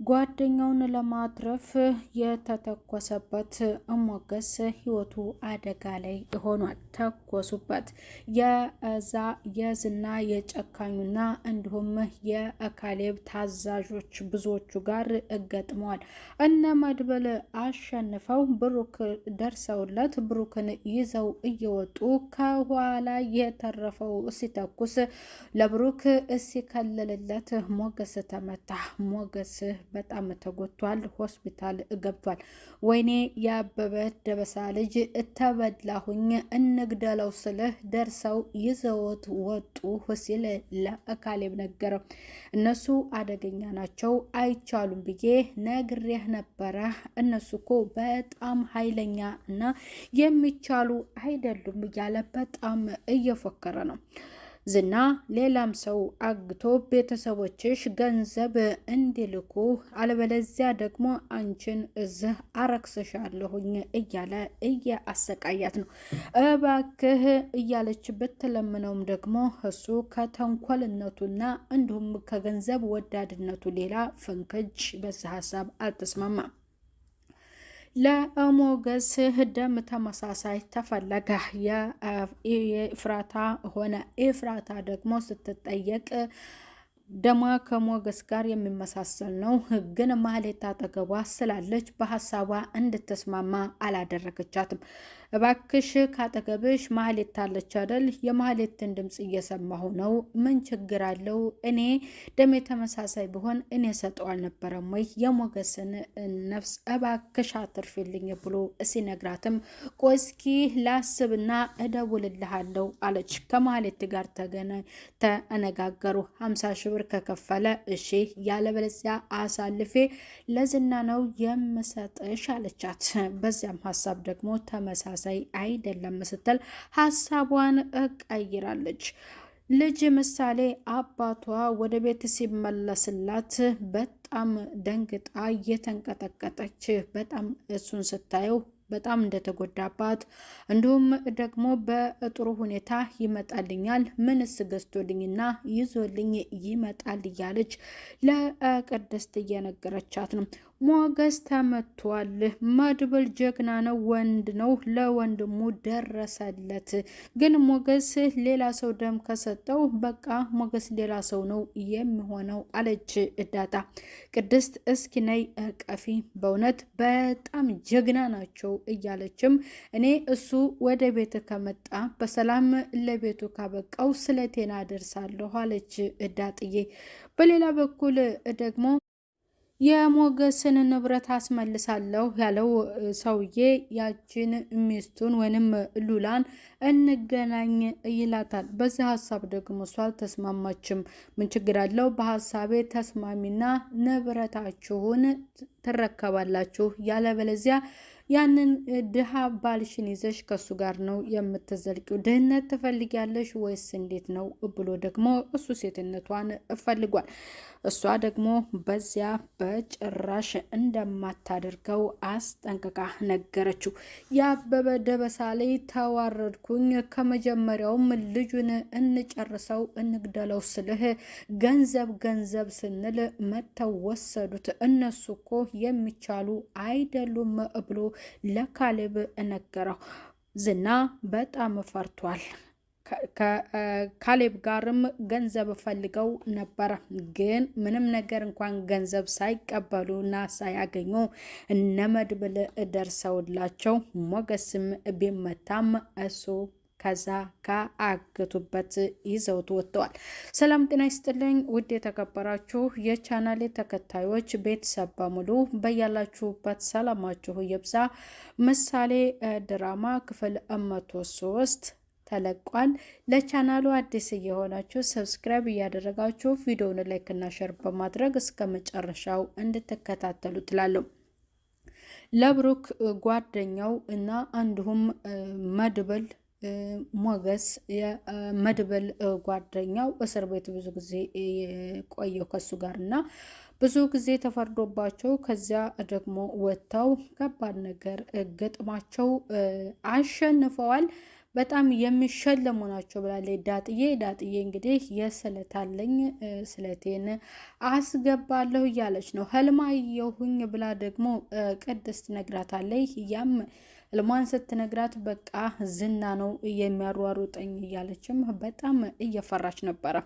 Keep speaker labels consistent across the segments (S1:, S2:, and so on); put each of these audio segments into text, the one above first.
S1: ጓደኛውን ለማትረፍ የተተኮሰበት ሞገስ ህይወቱ አደጋ ላይ ሆኗል። ተኮሱበት። የዝና የጨካኙና እንዲሁም የካሌብ ታዛዦች ብዙዎቹ ጋር ገጥመዋል። እነ መድብል አሸንፈው ብሩክ ደርሰውለት ብሩክን ይዘው እየወጡ ከኋላ የተረፈው ሲተኩስ ለብሩክ ሲከልልለት ሞገስ ተመታ። ሞገስ በጣም ተጎድቷል። ሆስፒታል ገብቷል። ወይኔ ያበበ ደበሳ ልጅ ተበላሁኝ እንግደለው ስልህ ደርሰው ይዘውት ወጡ ሲል ለካሌብ ነገረው። እነሱ አደገኛ ናቸው አይቻሉም ብዬ ነግሬህ ነበረ። እነሱ እኮ በጣም ኃይለኛ እና የሚቻሉ አይደሉም እያለ በጣም እየፎከረ ነው። ዝና ሌላም ሰው አግቶ ቤተሰቦችሽ ገንዘብ እንዲልኩ አለበለዚያ ደግሞ አንቺን እዚህ አረክስሻለሁኝ እያለ እያሰቃያት ነው። እባክህ እያለች ብትለምነውም ደግሞ እሱ ከተንኮልነቱና እንዲሁም ከገንዘብ ወዳድነቱ ሌላ ፍንክች በዛ ሀሳብ አልተስማማም። ለሞገስ ደም ተመሳሳይ ተፈለገ። የኤፍራታ ሆነ። ኤፍራታ ደግሞ ስትጠየቅ ደሟ ከሞገስ ጋር የሚመሳሰል ነው፣ ግን ማህሌት አጠገቧ ስላለች በሀሳቧ እንድትስማማ አላደረገቻትም። እባክሽ ካጠገብሽ ማህሌት አለች አይደል? የማህሌትን ድምፅ እየሰማሁ ነው። ምን ችግር አለው? እኔ ደሜ ተመሳሳይ ቢሆን እኔ ሰጠው አልነበረም ወይ? የሞገስን ነፍስ እባክሽ አትርፊልኝ ብሎ ሲነግራትም ቆይ እስኪ ላስብና እደውልልሃለሁ አለች። ከማህሌት ጋር ተነጋገሩ። 50 ሺህ ብር ከከፈለ እሺ፣ ያለበለዚያ አሳልፌ ለዝና ነው የምሰጥሽ አለቻት። በዚያም ሀሳብ ደግሞ ተመሳሳይ አይደለም ስትል ሀሳቧን ቀይራለች። ልጅ ምሳሌ አባቷ ወደ ቤት ሲመለስላት በጣም ደንግጣ እየተንቀጠቀጠች በጣም እሱን ስታየው በጣም እንደተጎዳባት እንዲሁም ደግሞ በጥሩ ሁኔታ ይመጣልኛል፣ ምንስ ገዝቶልኝና ይዞልኝ ይመጣል እያለች ለቅድስት እየነገረቻት ነው። ሞገስ ተመቷል። መድብል ጀግና ነው፣ ወንድ ነው፣ ለወንድሙ ደረሰለት። ግን ሞገስ ሌላ ሰው ደም ከሰጠው በቃ ሞገስ ሌላ ሰው ነው የሚሆነው አለች እዳጣ። ቅድስት እስኪ ነይ ቀፊ፣ በእውነት በጣም ጀግና ናቸው እያለችም እኔ እሱ ወደ ቤት ከመጣ በሰላም ለቤቱ ካበቃው ስለቴና ደርሳለሁ አለች እዳጥዬ። በሌላ በኩል ደግሞ የሞገስን ንብረት አስመልሳለሁ ያለው ሰውዬ ያችን ሚስቱን ወይንም ሉላን እንገናኝ ይላታል። በዚህ ሀሳብ ደግሞ እሷ አልተስማማችም። ምን ችግር አለው? በሀሳቤ ተስማሚና ንብረታችሁን ትረከባላችሁ፣ ያለበለዚያ ያንን ድሃ ባልሽን ይዘሽ ከሱ ጋር ነው የምትዘልቂው። ድህነት ትፈልጊያለሽ ወይስ እንዴት ነው ብሎ ደግሞ እሱ ሴትነቷን ፈልጓል። እሷ ደግሞ በዚያ በጭራሽ እንደማታደርገው አስጠንቅቃ ነገረችው። የአበበ ደበሳ ላይ ተዋረድኩኝ፣ ከመጀመሪያውም ልጁን እንጨርሰው እንግደለው ስልህ ገንዘብ ገንዘብ ስንል መተው ወሰዱት። እነሱ እኮ የሚቻሉ አይደሉም ብሎ ለካሌብ ነገረው። ዝና በጣም ፈርቷል። ከካሌብ ጋርም ገንዘብ ፈልገው ነበረ፣ ግን ምንም ነገር እንኳን ገንዘብ ሳይቀበሉና ሳያገኙ እነ መድብል ደርሰውላቸው ሞገስም ቢመታም እሱ ከዛ ከአገቱበት ይዘውት ወጥተዋል። ሰላም ጤና ይስጥልኝ ውድ የተከበራችሁ የቻናሌ ተከታዮች ቤተሰብ በሙሉ በያላችሁበት ሰላማችሁ ይብዛ። ምሳሌ ድራማ ክፍል 103 ተለቋል። ለቻናሉ አዲስ እየሆናችሁ ሰብስክራይብ እያደረጋችሁ ቪዲዮውን ላይክ እና ሼር በማድረግ እስከ መጨረሻው እንድትከታተሉ ትላለሁ። ለብሩክ ጓደኛው እና እንዲሁም መድብል ሞገስ የመድብል ጓደኛው እስር ቤት ብዙ ጊዜ ቆየው ከሱ ጋር እና ብዙ ጊዜ ተፈርዶባቸው ከዚያ ደግሞ ወጥተው ከባድ ነገር ገጥማቸው አሸንፈዋል። በጣም የሚሸለሙ ናቸው ብላለች ዳጥዬ። ዳጥዬ እንግዲህ የስለታለኝ ስለቴን አስገባለሁ እያለች ነው። ህልማየሁኝ ብላ ደግሞ ቅድስት ነግራታለች። ያም ህልሟን ስትነግራት በቃ ዝና ነው የሚያሯሩጠኝ እያለችም በጣም እየፈራች ነበረ።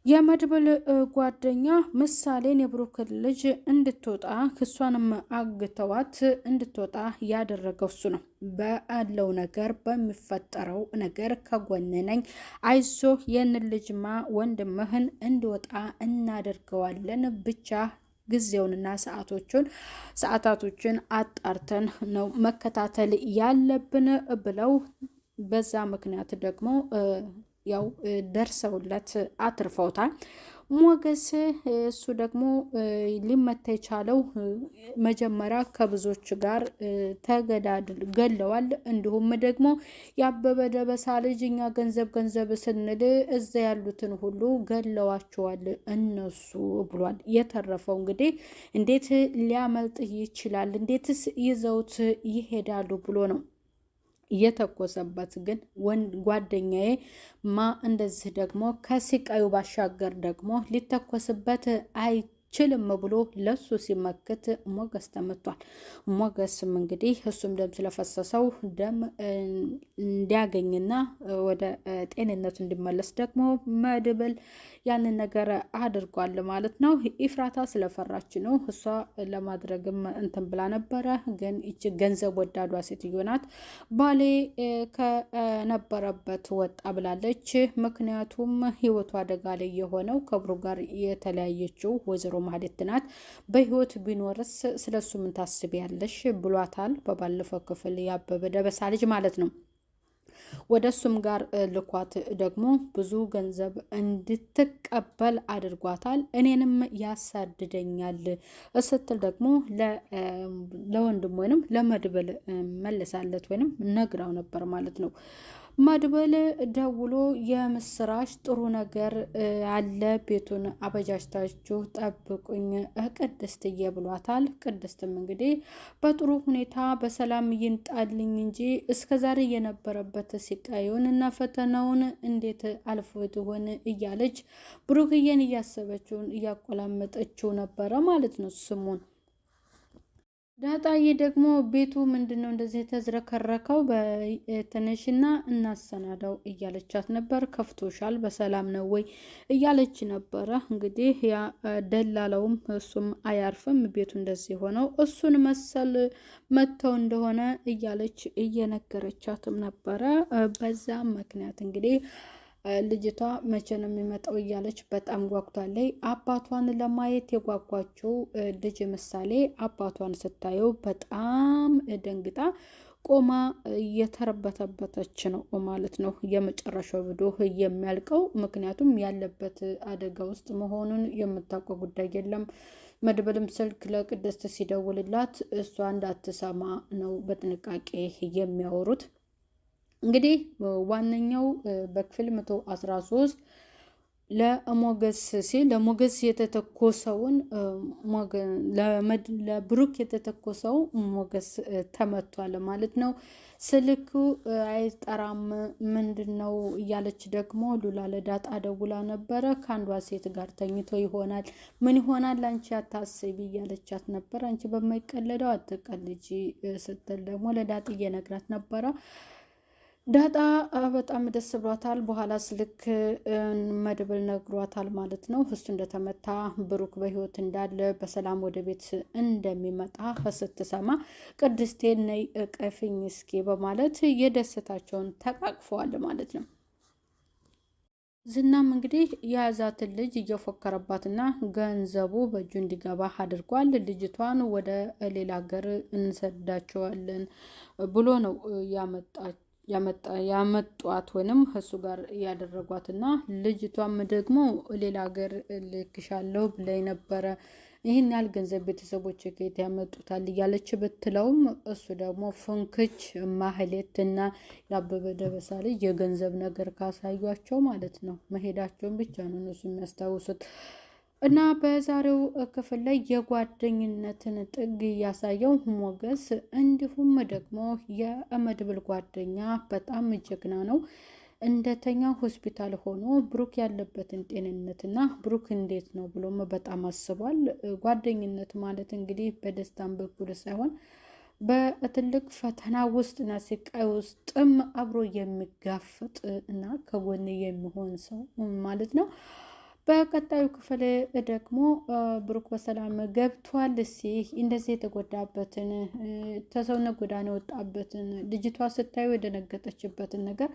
S1: የመድብል ጓደኛ ምሳሌን የብሩክን ልጅ እንድትወጣ ክሷንም አግተዋት እንድትወጣ ያደረገው እሱ ነው። ባለው ነገር በሚፈጠረው ነገር ከጎን ነኝ፣ አይዞህ፣ ይህንን ልጅማ ወንድምህን እንዲወጣ እናደርገዋለን፣ ብቻ ጊዜውንና ሰዓታቶችን አጣርተን ነው መከታተል ያለብን ብለው በዛ ምክንያት ደግሞ ያው ደርሰውለት አትርፈውታል። ሞገስ እሱ ደግሞ ሊመታ የቻለው መጀመሪያ ከብዙዎች ጋር ገለዋል። እንዲሁም ደግሞ ያበበ ደበሳ ልጅ እኛ ገንዘብ ስንል እዛ ያሉትን ሁሉ ገለዋቸዋል እነሱ ብሏል። የተረፈው እንግዲህ እንዴት ሊያመልጥ ይችላል? እንዴትስ ይዘውት ይሄዳሉ ብሎ ነው የተኮሰበት። ግን ጓደኛዬ እንደዚህ ደግሞ ከስቃዩ ባሻገር ደግሞ ሊተኮስበት አይችልም ብሎ ለሱ ሲመክት ሞገስ ተመቷል። ሞገስም እንግዲህ እሱም ደም ስለፈሰሰው ደም እንዲያገኝና ወደ ጤንነቱ እንዲመለስ ደግሞ መድብል ያንን ነገር አድርጓል ማለት ነው። ኢፍራታ ስለፈራች ነው እሷ ለማድረግም እንትን ብላ ነበረ። ግን ይቺ ገንዘብ ወዳዷ ሴትዮ ናት። ባሌ ከነበረበት ወጣ ብላለች። ምክንያቱም ህይወቱ አደጋ ላይ የሆነው ከብሩ ጋር የተለያየችው ወይዘሮ ማህሌት ናት። በህይወት ቢኖርስ ስለሱ ምን ታስቢያለሽ ብሏታል። በባለፈው ክፍል ያበበ ደበሳ ልጅ ማለት ነው። ወደ እሱም ጋር ልኳት ደግሞ ብዙ ገንዘብ እንድትቀበል አድርጓታል። እኔንም ያሳድደኛል ስትል ደግሞ ለወንድም ወይንም ለመድብል መለሳለት ወይንም ነግራው ነበር ማለት ነው። መድብል ደውሎ የምስራች ጥሩ ነገር አለ፣ ቤቱን አበጃጅታችሁ ጠብቁኝ ቅድስትዬ ብሏታል። ቅድስትም እንግዲህ በጥሩ ሁኔታ በሰላም ይንጣልኝ እንጂ እስከዛሬ የነበረበት ሲቃዩን እና ፈተናውን እንዴት አልፎት ይሆን እያለች ብሩክዬን እያሰበችውን እያቆላመጠችው ነበረ ማለት ነው ስሙን። ዳጣዬ ደግሞ ቤቱ ምንድን ነው እንደዚህ የተዝረከረከው? በትንሽና እናሰናዳው እያለቻት ነበር። ከፍቶሻል? በሰላም ነው ወይ እያለች ነበረ። እንግዲህ ያ ደላለውም እሱም አያርፍም ቤቱ እንደዚህ ሆነው እሱን መሰል መተው እንደሆነ እያለች እየነገረቻትም ነበረ። በዛ ምክንያት እንግዲህ ልጅቷ መቼ ነው የሚመጣው እያለች በጣም ጓጉታለች። አባቷን ለማየት የጓጓችው ልጅ ምሳሌ አባቷን ስታየው በጣም ደንግጣ ቆማ እየተረበተበተች ነው ማለት ነው። የመጨረሻው ቪዲዮ የሚያልቀው ምክንያቱም ያለበት አደጋ ውስጥ መሆኑን የምታውቀው ጉዳይ የለም። መድብልም ስልክ ለቅድስት ሲደውልላት እሷ እንዳትሰማ ነው በጥንቃቄ የሚያወሩት። እንግዲህ ዋነኛው በክፍል 113 ለሞገስ ሲል ለሞገስ የተተኮሰውን ለብሩክ የተተኮሰው ሞገስ ተመቷል ማለት ነው። ስልኩ አይጠራም ምንድን ነው እያለች ደግሞ ሉላ ለዳጣ ደውላ ነበረ። ከአንዷ ሴት ጋር ተኝቶ ይሆናል፣ ምን ይሆናል አንቺ አታስቢ እያለቻት ነበር። አንቺ በማይቀለደው አትቀልጂ ስትል ደግሞ ለዳጣ እየነግራት ነበረ። ዳጣ በጣም ደስ ብሏታል። በኋላ ስልክ መድብል ነግሯታል ማለት ነው። እሱ እንደተመታ ብሩክ በህይወት እንዳለ በሰላም ወደ ቤት እንደሚመጣ ስትሰማ ቅድስቴን ነይ እቀፊኝ እስኪ በማለት የደስታቸውን ተቃቅፈዋል ማለት ነው። ዝናም እንግዲህ የያዛትን ልጅ እየፎከረባትና ገንዘቡ በእጁ እንዲገባ አድርጓል። ልጅቷን ወደ ሌላ ሀገር እንሰዳቸዋለን ብሎ ነው ያመጧት ወይንም እሱ ጋር ያደረጓትና ልጅቷም ደግሞ ሌላ ሀገር ልክሻለሁ ብላይ ነበረ፣ ይህን ያህል ገንዘብ ቤተሰቦች ከየት ያመጡታል እያለች ብትለውም እሱ ደግሞ ፍንክች ማህሌትና ያበበ ደበሳ ልጅ የገንዘብ ነገር ካሳዩቸው ማለት ነው መሄዳቸውን ብቻ ነው እነሱ የሚያስታውሱት። እና በዛሬው ክፍል ላይ የጓደኝነትን ጥግ ያሳየው ሞገስ እንዲሁም ደግሞ የመድብል ጓደኛ በጣም ጀግና ነው። እንደተኛ ሆስፒታል ሆኖ ብሩክ ያለበትን ጤንነትና ብሩክ እንዴት ነው ብሎም በጣም አስቧል። ጓደኝነት ማለት እንግዲህ በደስታም በኩል ሳይሆን በትልቅ ፈተና ውስጥ እና ስቃይ ውስጥም አብሮ የሚጋፈጥ እና ከጎን የሚሆን ሰው ማለት ነው። በቀጣዩ ክፍል ደግሞ ብሩክ በሰላም ገብቷል። እንደዚህ የተጎዳበትን ተሰውነት ጎዳና የወጣበትን ልጅቷ ስታዩ የደነገጠችበትን ነገር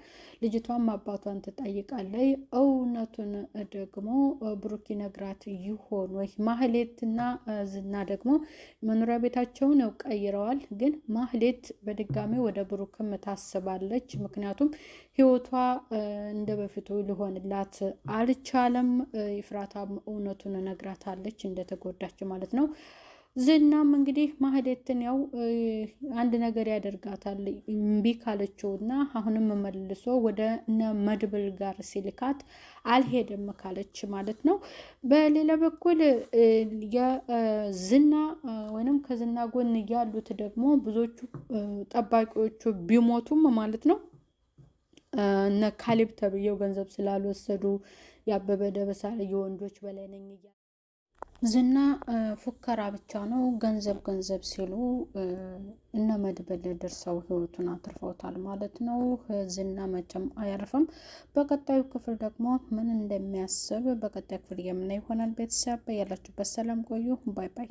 S1: ልጅቷም አባቷን ትጠይቃለች። እውነቱን ደግሞ ብሩክ ይነግራት ይሆን ወይ? ማህሌትና ዝና ደግሞ መኖሪያ ቤታቸውን ቀይረዋል። ግን ማህሌት በድጋሚ ወደ ብሩክም ታስባለች። ምክንያቱም ህይወቷ እንደ በፊቱ ሊሆንላት አልቻለም። ይፍራታም እውነቱን ነግራታለች እንደተጎዳች ማለት ነው። ዝናም እንግዲህ ማህሌትን ያው አንድ ነገር ያደርጋታል እምቢ ካለችው እና አሁንም መልሶ ወደ እነ መድብል ጋር ሲልካት አልሄድም ካለች ማለት ነው። በሌላ በኩል የዝና ወይንም ከዝና ጎን ያሉት ደግሞ ብዙዎቹ ጠባቂዎቹ ቢሞቱም ማለት ነው እነ ካሌብ ተብዬው ገንዘብ ስላልወሰዱ ያበበ ደበሳ የወንዶች በላይ ነኝ እያለ ዝና ፉከራ ብቻ ነው። ገንዘብ ገንዘብ ሲሉ እነ መድብል ደርሰው ህይወቱን አትርፈውታል ማለት ነው። ዝና መቼም አያርፍም። በቀጣዩ ክፍል ደግሞ ምን እንደሚያስብ በቀጣዩ ክፍል የምናይ ይሆናል። ቤተሰብ ያላችሁበት ሰላም ቆዩ። ባይ ባይ።